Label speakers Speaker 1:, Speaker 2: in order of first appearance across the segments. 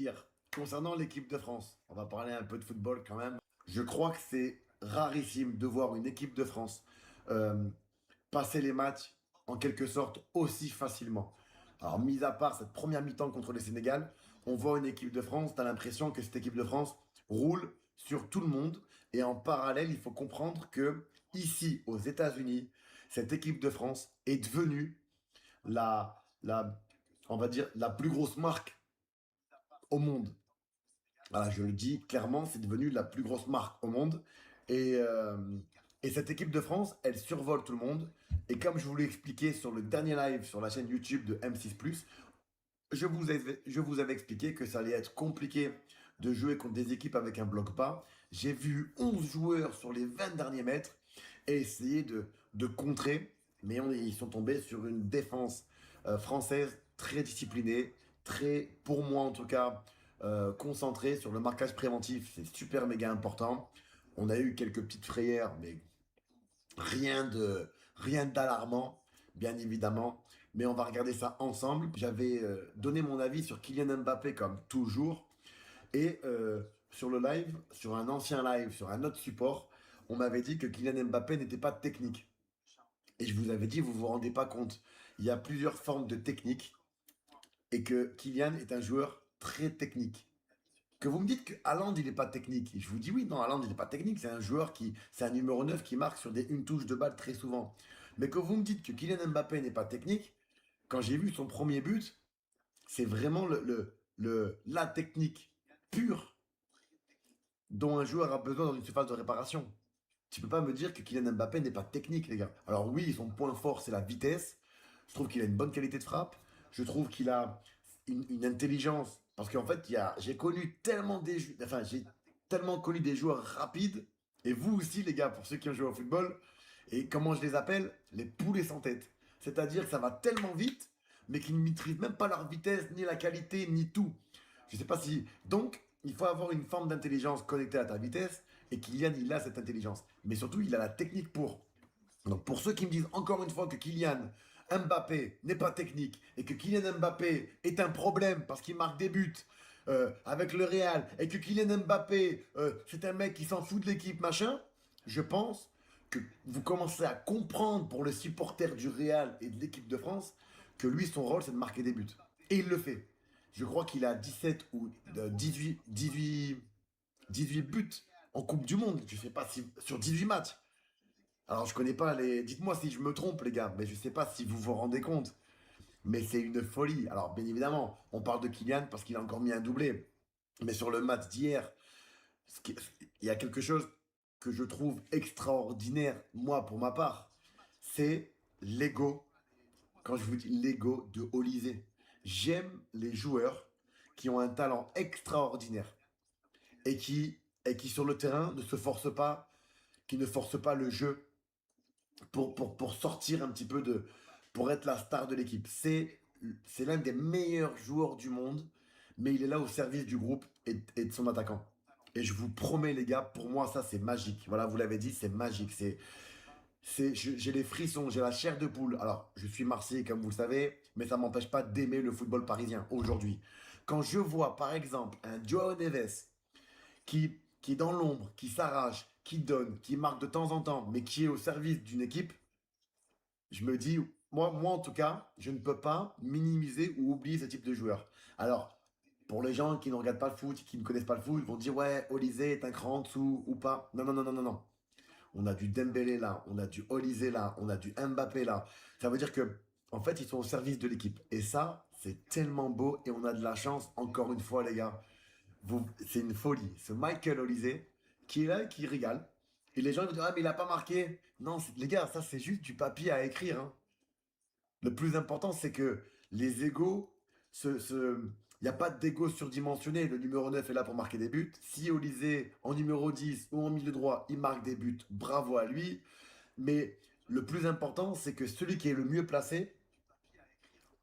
Speaker 1: Dire, concernant l'équipe de France, on va parler un peu de football quand même. Je crois que c'est rarissime de voir une équipe de France euh, passer les matchs en quelque sorte aussi facilement. Alors, mis à part cette première mi-temps contre le Sénégal, on voit une équipe de France, tu as l'impression que cette équipe de France roule sur tout le monde. Et en parallèle, il faut comprendre que ici, aux États-Unis, cette équipe de France est devenue la, on va dire, la plus grosse marque au monde. Voilà, je le dis clairement, c'est devenu la plus grosse marque au monde. Et, euh, et cette équipe de France, elle survole tout le monde. Et comme je vous l'ai expliqué sur le dernier live sur la chaîne YouTube de M6+, je vous avais expliqué que ça allait être compliqué de jouer contre des équipes avec un bloc bas. J'ai vu 11 joueurs sur les 20 derniers mètres et essayer de contrer. Mais ils sont tombés sur une défense française très disciplinée, très, pour moi en tout cas, concentrée sur le marquage préventif. C'est super méga important. On a eu quelques petites frayères, mais rien d'alarmant, bien évidemment. Mais on va regarder ça ensemble. J'avais donné mon avis sur Kylian Mbappé comme toujours. Et sur le live, sur un ancien live, sur un autre support, on m'avait dit que Kylian Mbappé n'était pas technique. Et je vous avais dit, vous vous rendez pas compte. Il y a plusieurs formes de technique et que Kylian est un joueur très technique. Que vous me dites que Haaland, il n'est pas technique. Et je vous dis oui, non, Haaland, il n'est pas technique. C'est un joueur c'est un numéro 9 qui marque sur une touche de balle très souvent. Mais que vous me dites que Kylian Mbappé n'est pas technique, quand j'ai vu son premier but, c'est vraiment la technique pure dont un joueur a besoin dans une surface de réparation. Tu peux pas me dire que Kylian Mbappé n'est pas technique, les gars. Alors oui, son point fort, c'est la vitesse. Je trouve qu'il a une bonne qualité de frappe. Je trouve qu'il a une intelligence. Parce qu'en fait, j'ai connu tellement enfin, j'ai tellement connu des joueurs rapides. Et vous aussi, les gars, pour ceux qui ont joué au football. Et comment je les appelle? Les poulets sans tête. C'est-à-dire que ça va tellement vite, mais qu'ils ne maîtrisent même pas leur vitesse, ni la qualité, ni tout. Je sais pas si. Donc, il faut avoir une forme d'intelligence connectée à ta vitesse. Et Kylian, il a cette intelligence. Mais surtout, il a la technique pour. Donc pour ceux qui me disent encore une fois que Kylian Mbappé n'est pas technique et que Kylian Mbappé est un problème parce qu'il marque des buts avec le Real et que Kylian Mbappé c'est un mec qui s'en fout de l'équipe machin, je pense que vous commencez à comprendre pour le supporter du Real et de l'équipe de France que lui son rôle c'est de marquer des buts. Et il le fait. Je crois qu'il a 17 ou 18 buts en Coupe du Monde. Je sais pas si sur 18 matchs. Alors, je connais pas les. Dites-moi si je me trompe, les gars, mais je sais pas si vous vous rendez compte. Mais c'est une folie. Alors, bien évidemment, on parle de Kylian parce qu'il a encore mis un doublé. Mais sur le match d'hier, il y a quelque chose que je trouve extraordinaire, moi, pour ma part. C'est l'ego. Quand je vous dis l'ego de Olysée. J'aime les joueurs qui ont un talent extraordinaire et qui sur le terrain ne se forcent pas, qui ne forcent pas le jeu pour sortir un petit peu pour être la star de l'équipe. C'est l'un des meilleurs joueurs du monde, mais il est là au service du groupe et de son attaquant. Et je vous promets, les gars, pour moi, ça, c'est magique. Voilà, vous l'avez dit, c'est magique. J'ai les frissons, j'ai la chair de poule. Alors, je suis Marseillais, comme vous le savez, mais ça m'empêche pas d'aimer le football parisien aujourd'hui. Quand je vois, par exemple, un Joao Neves qui est dans l'ombre, qui s'arrache, qui donne, qui marque de temps en temps, mais qui est au service d'une équipe, je me dis, moi en tout cas, je ne peux pas minimiser ou oublier ce type de joueur. Alors, pour les gens qui ne regardent pas le foot, qui ne connaissent pas le foot, ils vont dire, ouais, Olysée est un cran en dessous ou pas. Non, non, non, non, non, non. On a du Dembélé là, on a du Olysée là, on a du Mbappé là. Ça veut dire que, en fait, ils sont au service de l'équipe. Et ça, c'est tellement beau et on a de la chance, encore une fois, les gars. C'est une folie. Ce Michael Olysée, qui est là et qui régale. Et les gens ils vont dire, ah, mais il a pas marqué. Non, les gars, ça, c'est juste du papier à écrire, hein. Le plus important, c'est que les égos, il n'y a pas d'égo surdimensionné. Le numéro 9 est là pour marquer des buts. Si Olysée, en numéro 10 ou en milieu droit, il marque des buts, bravo à lui. Mais le plus important, c'est que celui qui est le mieux placé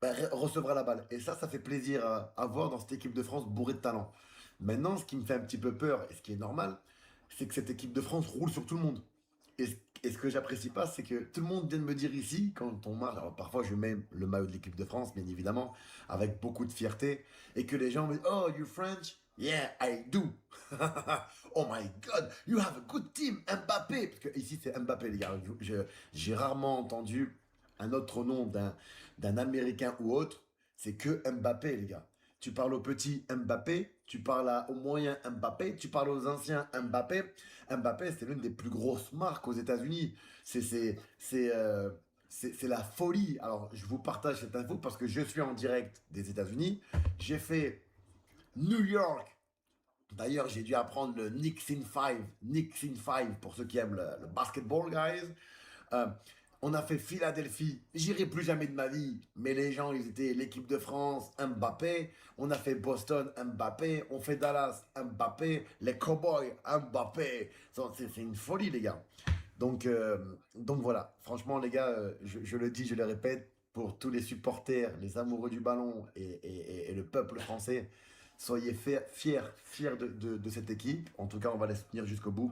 Speaker 1: bah, recevra la balle. Et ça fait plaisir à voir dans cette équipe de France bourrée de talent. Maintenant, ce qui me fait un petit peu peur, et ce qui est normal, c'est que cette équipe de France roule sur tout le monde. Et Et ce que j'apprécie pas, c'est que tout le monde vient de me dire ici, quand on marche, alors parfois je mets le maillot de l'équipe de France, bien évidemment, avec beaucoup de fierté, et que les gens me disent, oh, you French? Yeah, I do. Oh my God, you have a good team, Mbappé. Parce que ici c'est Mbappé, les gars. J'ai rarement entendu un autre nom d'un Américain ou autre. C'est que Mbappé, les gars. Tu parles aux petits Mbappé, tu parles aux moyens Mbappé, tu parles aux anciens Mbappé. Mbappé, c'est l'une des plus grosses marques aux États-Unis. C'est la folie. Alors, je vous partage cette info parce que je suis en direct des États-Unis. J'ai fait New York. D'ailleurs, j'ai dû apprendre le Knicks in Five. Knicks in Five pour ceux qui aiment le basketball, guys. Euh, on a fait Philadelphie, j'irai plus jamais de ma vie, mais les gens, ils étaient l'équipe de France, Mbappé. On a fait Boston, Mbappé. On fait Dallas, Mbappé. Les Cowboys, Mbappé. C'est une folie, les gars. Donc voilà, franchement, les gars, je le dis, je le répète, pour tous les supporters, les amoureux du ballon et le peuple français, soyez fiers de cette équipe. En tout cas, on va la soutenir jusqu'au bout.